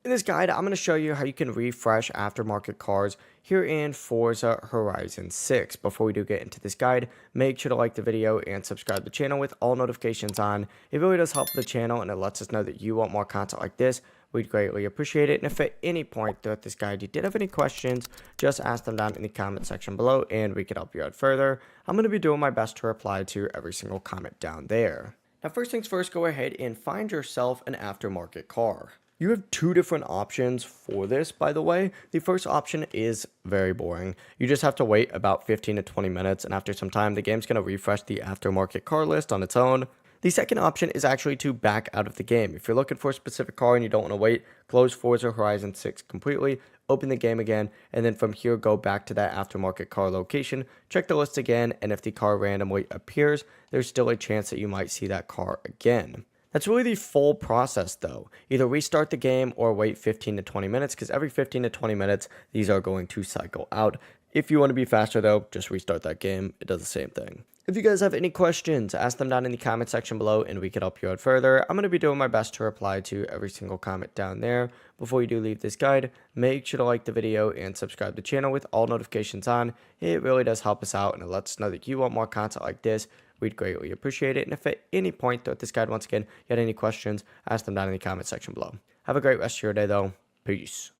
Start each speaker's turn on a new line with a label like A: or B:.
A: In this guide, I'm going to show you how you can refresh aftermarket cars here in Forza Horizon 6. Before we do get into this guide, make sure to like the video and subscribe to the channel with all notifications on. It really does help the channel and it lets us know that you want more content like this. We'd greatly appreciate it. And if at any point throughout this guide you did have any questions, just ask them down in the comment section below and we can help you out further. I'm going to be doing my best to reply to every single comment down there. Now, first things first, go ahead and find yourself an aftermarket car. You have two different options for this, by the way. The first option is very boring. You just have to wait about 15 to 20 minutes, and after some time, the game's going to refresh the aftermarket car list on its own. The second option is actually to back out of the game. If you're looking for a specific car and you don't want to wait, close Forza Horizon 6 completely, open the game again, and then from here go back to that aftermarket car location, check the list again, and if the car randomly appears, there's still a chance that you might see that car again. That's really the full process though. Either restart the game or wait 15 to 20 minutes because every 15 to 20 minutes, these are going to cycle out. If you want to be faster though, just restart that game. It does the same thing. If you guys have any questions, ask them down in the comment section below and we can help you out further. I'm going to be doing my best to reply to every single comment down there. Before you do leave this guide, make sure to like the video and subscribe to the channel with all notifications on. It really does help us out and it lets us know that you want more content like this. We'd greatly appreciate it. And if at any point throughout this guide, once again, you had any questions, ask them down in the comment section below. Have a great rest of your day though. Peace.